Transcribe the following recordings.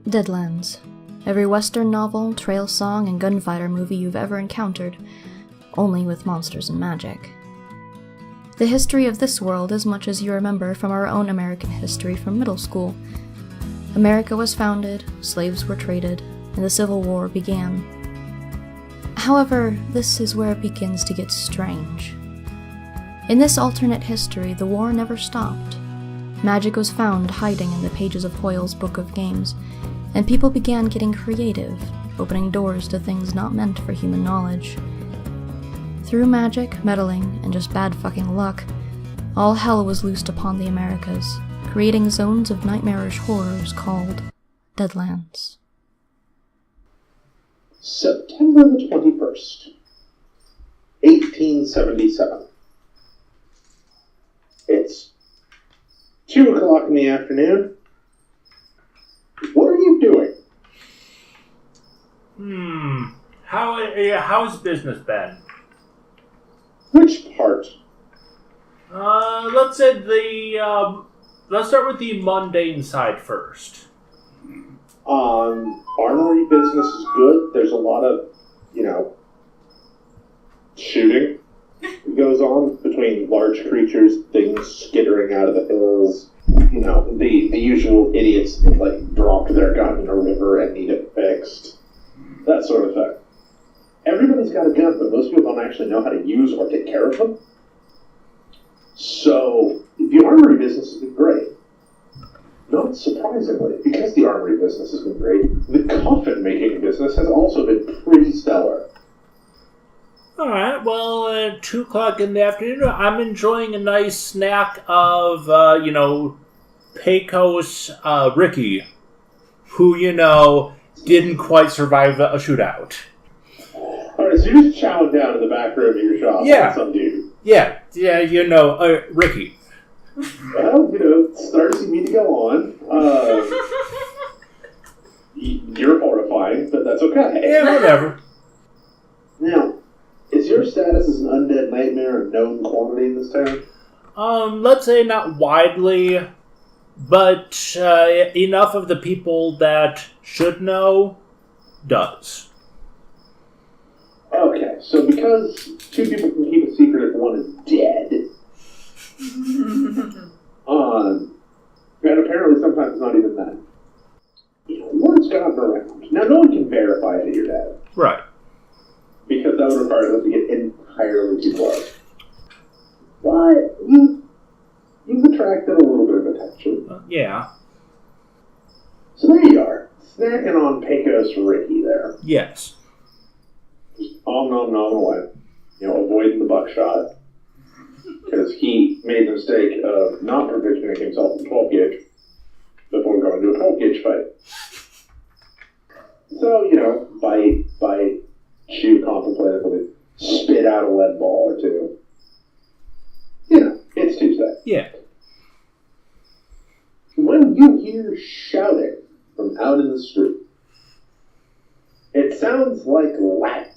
Deadlands. Every Western novel, trail song, and gunfighter movie you've ever encountered, only with monsters and magic. The history of this world as much as you remember from our own American history from middle school. America was founded, slaves were traded, and the Civil War began. However, this is where it begins to get strange. In this alternate history, the war never stopped. Magic was found hiding in the pages of Hoyle's Book of Games, and people began getting creative, opening doors to things not meant for human knowledge. Through magic, meddling, and just bad fucking luck, all hell was loosed upon the Americas, creating zones of nightmarish horrors called Deadlands. September the 21st, 1877. It's 2 o'clock in the afternoon. What are you doing? How's business been? Which part? Let's say let's start with the mundane side first. Armory business is good. There's a lot of, shooting that goes on between large creatures, things skittering out of the hills. The usual idiots that, dropped their gun in a river and need it fixed. That sort of thing. Everybody's got a gun, but most people don't actually know how to use or take care of them. So, the armory business has been great. Not surprisingly, because the armory business has been great, the coffin-making business has also been pretty stellar. Alright, well, at 2 o'clock in the afternoon, I'm enjoying a nice snack of, Pecos Ricky, who, didn't quite survive a shootout. Alright, so you're just chowing down in the back room of your shop. Yeah. Like some dude. Yeah, Ricky. Well, stars you need to go on. You're horrifying, but that's okay. Yeah, whatever. Now, is your status as an undead nightmare a known quantity in this town? Let's say not widely, but enough of the people that should know does. Okay, so because 2 people can keep a secret if one is dead, and apparently sometimes it's not even that. Word's gotten around. Now, no one can verify that you're dead. Right. Because that would require us to get entirely too close. But you've attracted a little bit of attention. Yeah. So there you are, snacking on Pecos Ricky there. Yes. Just nom away. Avoiding the buckshot. Because he made the mistake of not provisioning himself a 12 gauge before going to a 12 gauge fight. So, bite, chew contemplatively, spit out a lead ball or two. It's Tuesday. Yeah. When you hear shouting from out in the street, it sounds like Latin.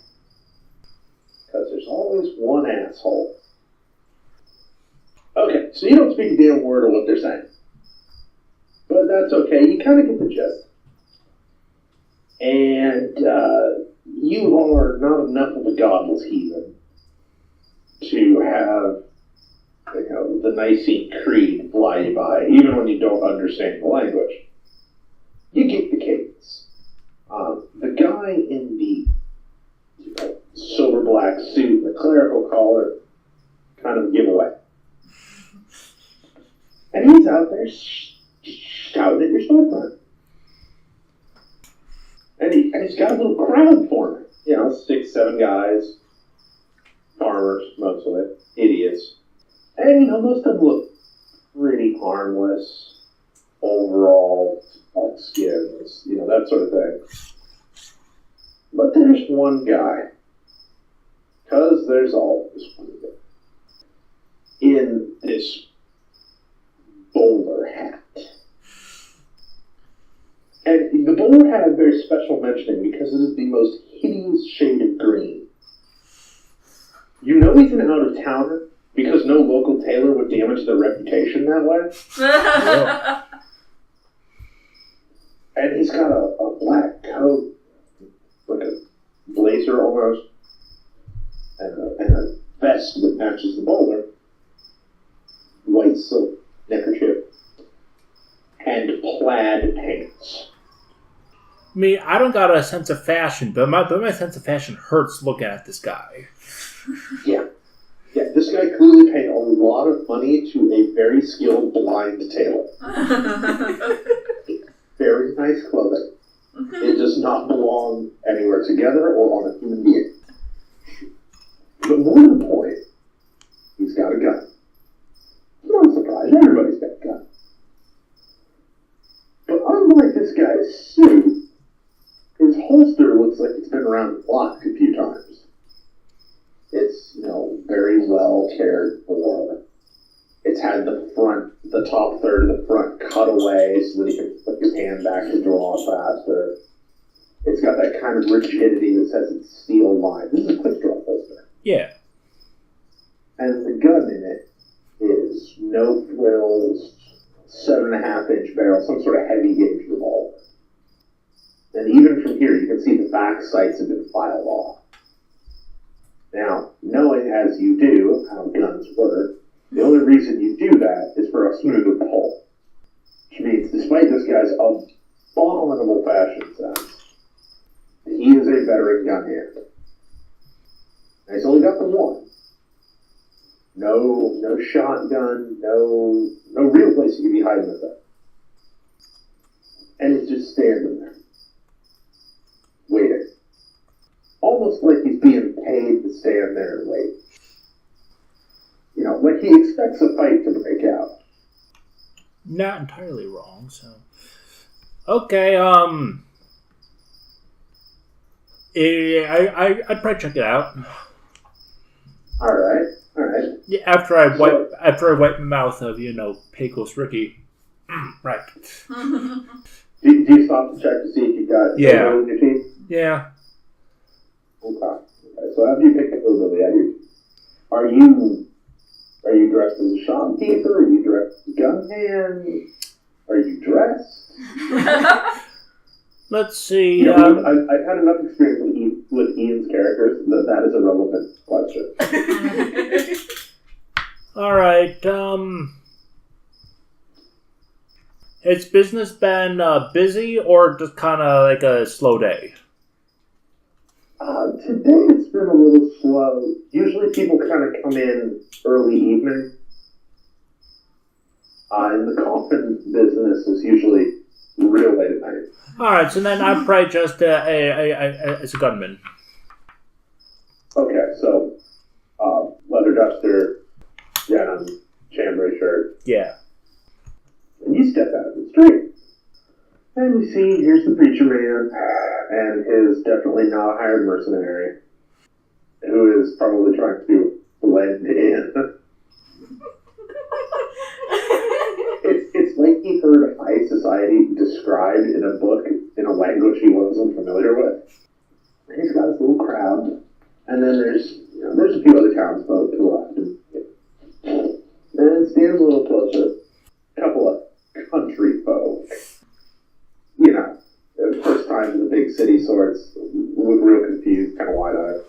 Because there's always one asshole. Okay, so you don't speak a damn word of what they're saying. But that's okay, you kind of get the gist. And you are not enough of a godless heathen to have, the Nicene Creed fly you by, even when you don't understand the language. You get the cadence. The guy in the silver black suit and the clerical collar, kind of a giveaway. And he's out there shouting at your storefront. And he's got a little crowd for him. 6, 7 guys. Farmers, mostly. Idiots. And, most of them look pretty harmless. Overall, all skins, that sort of thing. But there's one guy. Because there's always one guy. In this bowler hat. And the bowler hat bears special mentioning because it is the most hideous shade of green. He's an out-of-towner because no local tailor would damage their reputation that way. And he's got a black coat, like a blazer almost, and a vest that matches the bowler, white silk neckerchief, and plaid pants. I don't got a sense of fashion, but my sense of fashion hurts looking at this guy. Yeah, this guy clearly paid a lot of money to a very skilled blind tailor. Very nice clothing. It does not belong anywhere together or on a human being. But more to the point, he's got a gun. No surprise, everybody's got a gun. But unlike this guy's suit, his holster looks like it's been around the block a few times. It's, very well cared for. It's had the top third of the front cut away so that he can put his hand back to draw faster. It's got that kind of rigidity that says it's steel lined. This is a quick draw holster. Yeah. And the gun in it is no frills, 7.5-inch barrel, some sort of heavy gauge revolver. And even from here, you can see the back sights have been filed off. Now, knowing as you do how guns work, the only reason you do that is for a smoother pull. Which means, despite this guy's abominable fashion sense, he is a veteran gun hand. And he's only got the one. No shotgun, no real place you can be hiding with it. And he's just standing there, waiting. Almost like he's being paid to stand there and wait. Like he expects a fight to break out. Not entirely wrong, so... Okay, I'd probably check it out. Alright. Yeah, after I wipe my mouth of, Pecos Ricky. Right. Do you stop to check to see if you got yeah. in your teeth? Yeah. Okay. So after you pick the hillbilly out, are you dressed as a shopkeeper? Are you dressed as a gun hand? Are you dressed? Let's see. I've had enough experience with Ian's characters that is a relevant question. All right. Has business been busy or just kind of like a slow day? Today it's been a little slow. Usually people kind of come in early evening. And the coffin business is usually real late at night. Alright, so then I'm probably just as a gunman. Okay, so leather duster, denim, chambray shirt. Yeah. And you step out of the street. And you see, here's the preacher man and his definitely not hired mercenary, who is probably trying to blend in. It's like he heard high society described in a book in a language he wasn't familiar with. And he's got his little crowd, and then there's a few other townsfolk to the left. And stands a little closer, a couple of country folk. First time in the big city sorts, look real confused, kind of wide-eyed.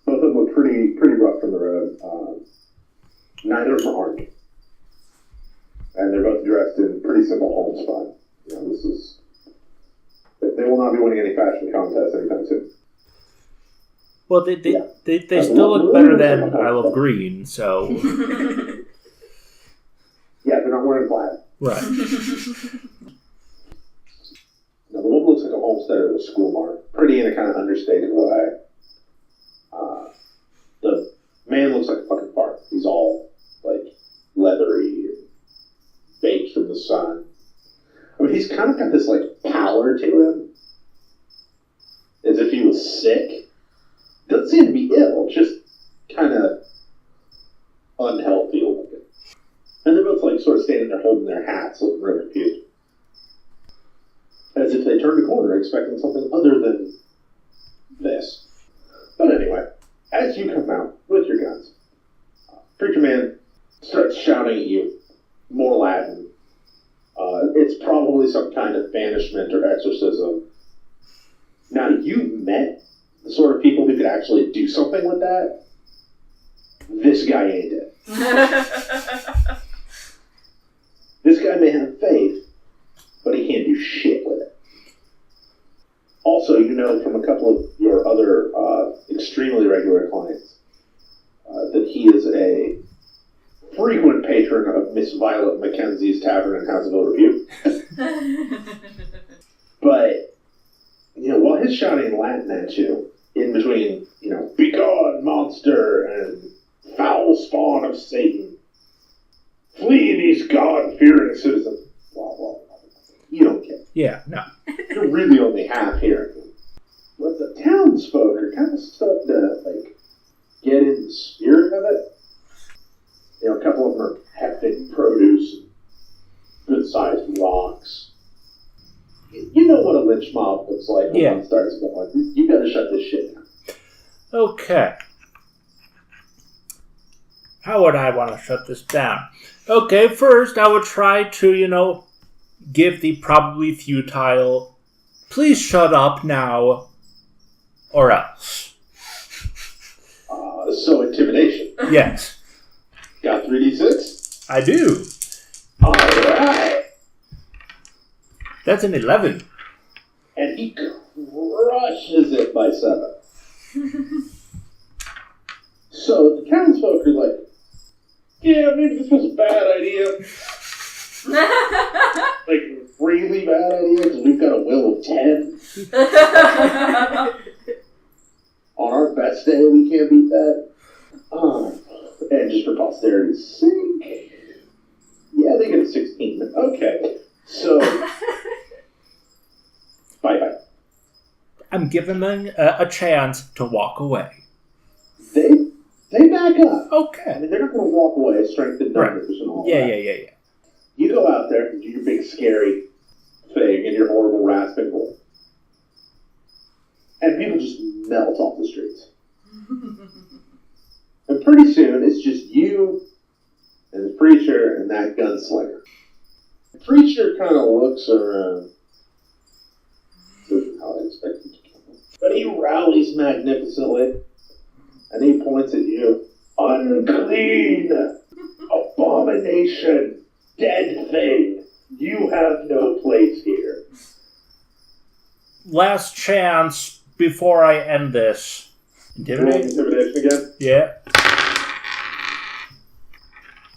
Both of them look pretty rough from the road. Neither of them are armed. And they're both dressed in pretty simple homespun. They will not be winning any fashion contests anytime soon. Well, they still look better than I Love Green, so... Yeah, they're not wearing plaid. Right. Now, the one looks like a homesteader with a school mark. Pretty in a kind of understated way. The man looks like a fucking fart. He's all, leathery and baked from the sun. I mean, he's kind of got this, power to him. As if he was sick. Doesn't seem to be ill, just kind of unhealthy looking. And they're both, sort of standing there holding their hats, looking real confused. As if they turned a corner expecting something other than this. But anyway, as you come out with your guns, Preacher Man starts shouting at you more Latin. It's probably some kind of banishment or exorcism. Now, you've met the sort of people who could actually do something with that. This guy ain't it. This guy may have faith, but he can't do shit with it. Also, you know from a couple of your other extremely regular clients that he is a frequent patron of Miss Violet Mackenzie's Tavern and House of Ill Repute. But, you know, while he's shouting Latin at you, in between, you know, begone, monster, and foul spawn of Satan, flee these God-fearing citizens, blah, blah, blah. You don't care. Yeah, no. You're really only half hearing them. But the townsfolk are kind of starting to, like, get in the spirit of it. You know, a couple of them are hefting produce and good-sized rocks. You know what a lynch mob looks like when one starts going. You gotta shut this shit down. Okay. How would I want to shut this down? Okay, first I would try to, you know, give the probably futile, please shut up now, or else. So intimidation. Yes. Got 3d6? I do. Alright. That's an 11. And he crushes it by 7. So the townsfolk are like, yeah, maybe this was a bad idea. Like, really bad idea, because we've got a will of 10. On our best day, we can't beat that. And just for posterity's sake, yeah, they get a 16. Okay, so bye-bye. I'm giving them a chance to walk away. They back up. Okay. I mean, they're not going to walk away, strength in numbers and all that. Yeah. You go out there and do your big scary thing in your horrible rasping voice. And people just melt off the streets. And pretty soon, it's just you and the preacher and that gunslinger. The preacher kind of looks around. This is how I expect him to kill him. But he rallies magnificently. And he points at you. Unclean! Abomination! Dead thing! You have no place here. Last chance before I end this. Intimidation again? Yeah.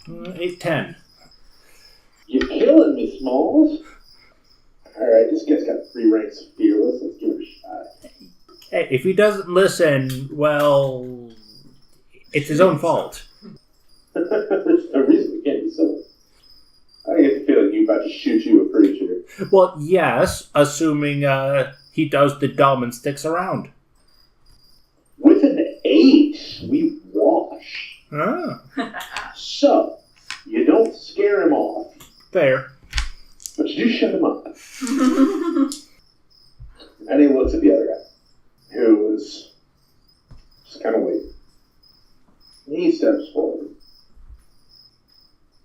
8-10. You're killing me, Smalls. Alright, this guy's got 3 ranks of fearless. Let's give it a shot. Hey, if he doesn't listen, well, it's his own fault. There's no reason we can't be civil. I get the feeling you're about to shoot you a preacher. Well, yes, assuming he does the dumb and sticks around. With an 8, we wash. Ah. So, you don't scare him off, Fair. but you do shut him up. And he looks at the other guy, who is just kind of waiting. And he steps forward.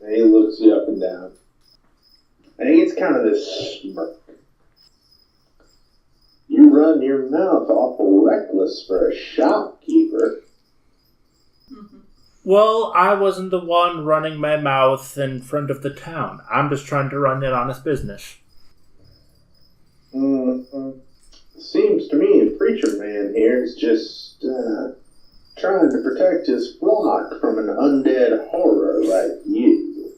And he looks you up and down. And he gets kind of this smirk. You run your mouth awful reckless for a shopkeeper. Well, I wasn't the one running my mouth in front of the town. I'm just trying to run an honest business. Mm-hmm. Seems to me the preacher man here is just trying to protect his flock from an undead horror like you.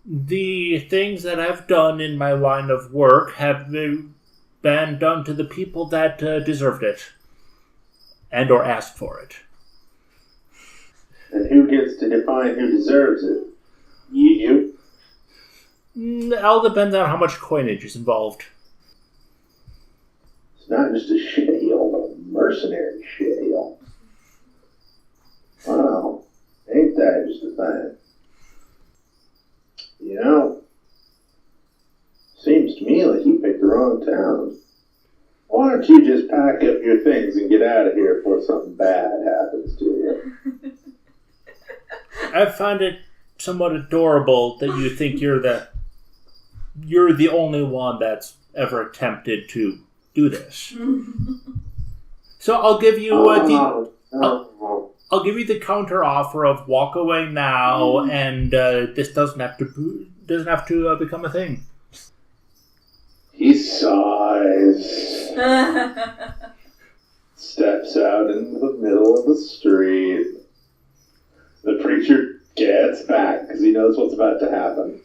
The things that I've done in my line of work have been done to the people that deserved it. And or asked for it. And who gets to define who deserves it? You? It all depends on how much coinage is involved. It's not just a shitheel, but a mercenary shitheel. Wow, ain't that just a thing? You know, seems to me like you picked the wrong town. Why don't you just pack up your things and get out of here before something bad happens to you? I find it somewhat adorable that you think you're the you're the only one that's ever attempted to do this. So I'll give you I'll give you the counter offer of walk away now, and this doesn't have to become a thing. He sighs, steps out into the middle of the street. The preacher gets back because he knows what's about to happen.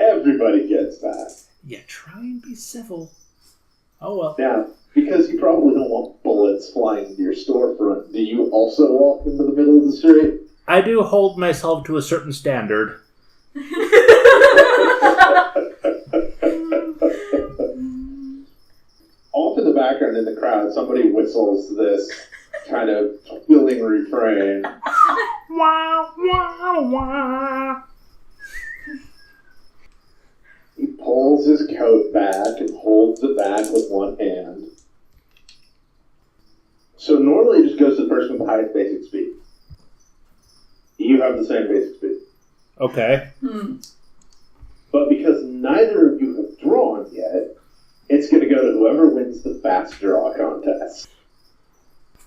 Everybody gets back. Yeah, try and be civil. Oh well. Now, because you probably don't want bullets flying into your storefront, do you also walk into the middle of the street? I do hold myself to a certain standard. Off in the background in the crowd, somebody whistles this kind of thrilling refrain. Wah, wah, wah. He pulls his coat back and holds it back with one hand. So normally it just goes to the person with the highest basic speed. You have the same basic speed. Okay. But because neither of you have drawn yet, it's going to go to whoever wins the fast draw contest.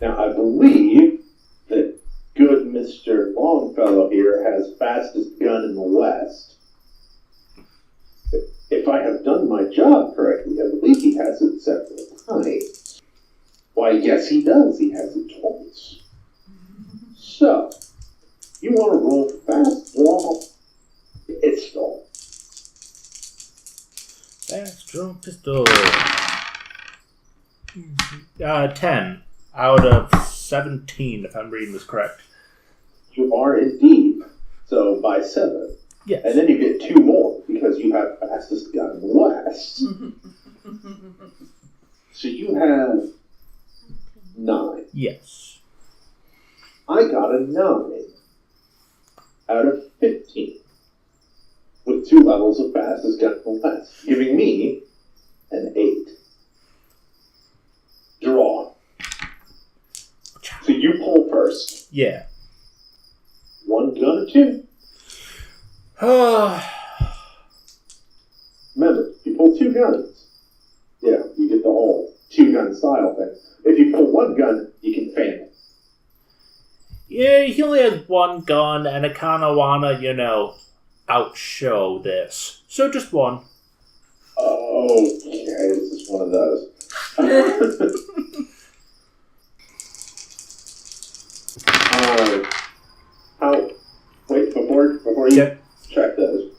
Now, I believe that good Mr. Longfellow here has fastest gun in the West. If I have done my job correctly, I believe he has it several times. Why, yes, he does. He has it twice. So, you want to roll fast draw pistol. Fast draw pistol. 10 out of 17, if I'm reading this correct. You are indeed. So, by 7. Yes. And then you get 2 more because you have fastest gun in the West. So you have 9. Yes. I got a 9 out of 15 with 2 levels of fastest gun in the West, giving me an 8. Draw. So you pull first. Yeah. 1 gun or 2? Remember, you pull 2 guns. Yeah, you get the whole 2-gun style thing. If you pull 1 gun, you can fan it. Yeah, he only has 1 gun, and I kind of want to, outshow this. So just 1. Okay, this is one of those. Before you check those,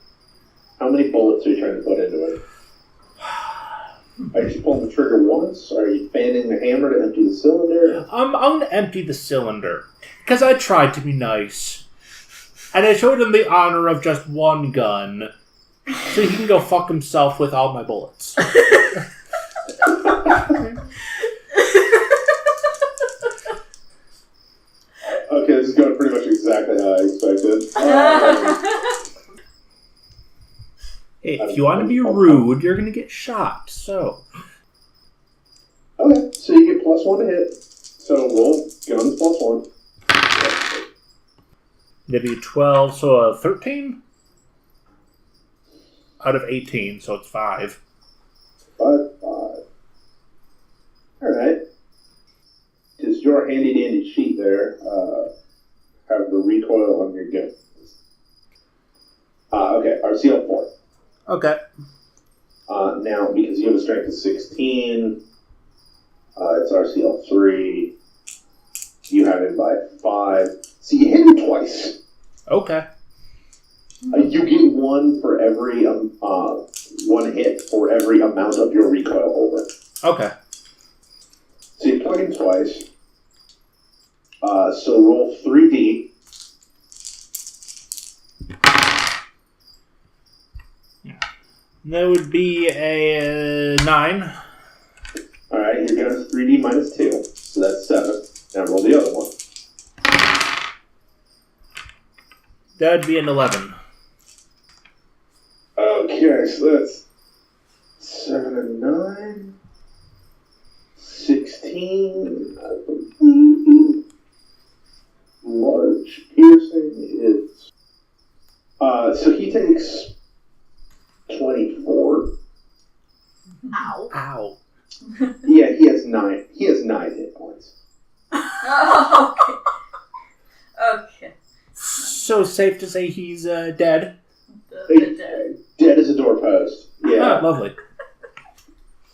how many bullets are you trying to put into it? Are you just pulling the trigger once? Are you fanning the hammer to empty the cylinder? I'm going to empty the cylinder, because I tried to be nice. And I showed him the honor of just 1 gun, so he can go fuck himself with all my bullets. Okay, this is going pretty much exactly how I expected. Hey, if you want to be rude, you're going to get shot, so... Okay, so you get +1 to hit. So roll guns +1. That'd be 12, so a 13? Out of 18, so it's 5. 5. Alright. Does your handy-dandy sheet there have the recoil on your gun? Okay, RCL 4. Okay. Now, because you have a strength of 16, it's RCL 3. You have it by 5. So you hit him twice. Okay. You get 1 for every 1 hit for every amount of your recoil over. Okay. So you plug him twice. So roll 3D. That would be a 9. Alright, your gun is 3D minus 2. So that's 7. Now roll the other one. That'd be an 11. Okay, so that's 7 and 9. 16, I believe. Large piercing is... so he takes 24. Ow. Ow. Yeah, he has 9 hit points. Oh, okay. So safe to say he's dead? Dead as a doorpost. Yeah. Ah, lovely.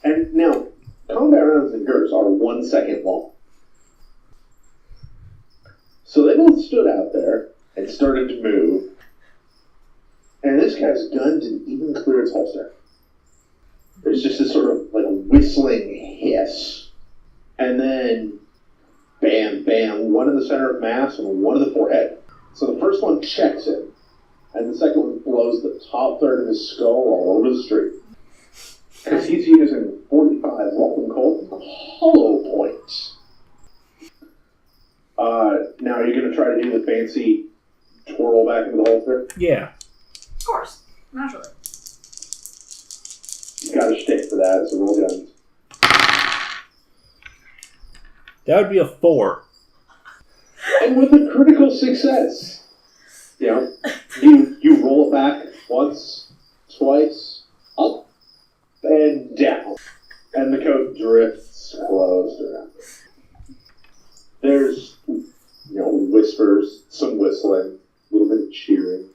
And now, combat rounds in GURPS are 1 second long. So they both stood out there and started to move. And this guy's gun didn't even clear its holster. There's just this sort of like whistling hiss. And then, bam, bam, one in the center of mass and one in the forehead. So the first one checks him, and the second one blows the top third of his skull all over the street. Because he's using 45 Vulcan Colt hollow points. Now, are you going to try to do the fancy twirl back into the holster? Yeah. Of course. Naturally. You've got a shtick for that, so roll guns. That would be a 4. And with a critical success, you roll it back once, twice, up, and down. And the coat drifts closer. There's, whispers, some whistling, a little bit of cheering.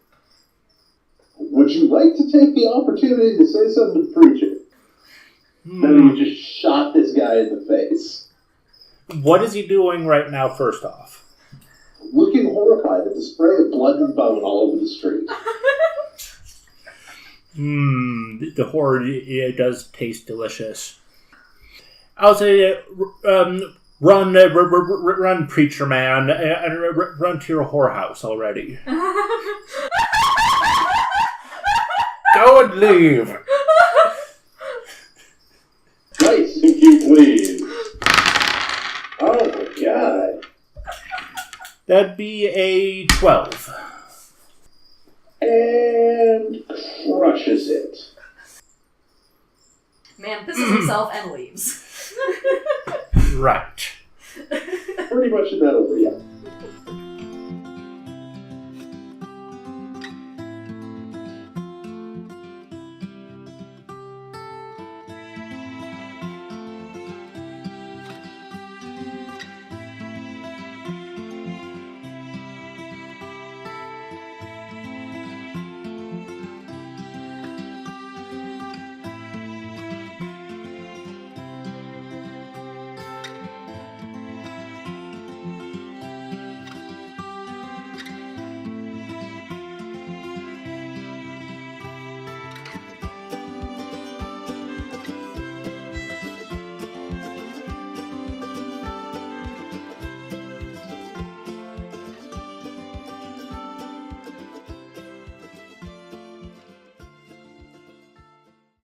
Would you like to take the opportunity to say something to the preacher? Now you just shot this guy in the face. What is he doing right now, first off? Looking horrified at the spray of blood and bone all over the street. The horror, it does taste delicious. I'll say, run, preacher man, and run to your whorehouse already. Go and leave. Nice, if you please. Oh my god. That'd be a 12. And crushes it. Man pisses himself and leaves. Right. Pretty much in that order, yeah.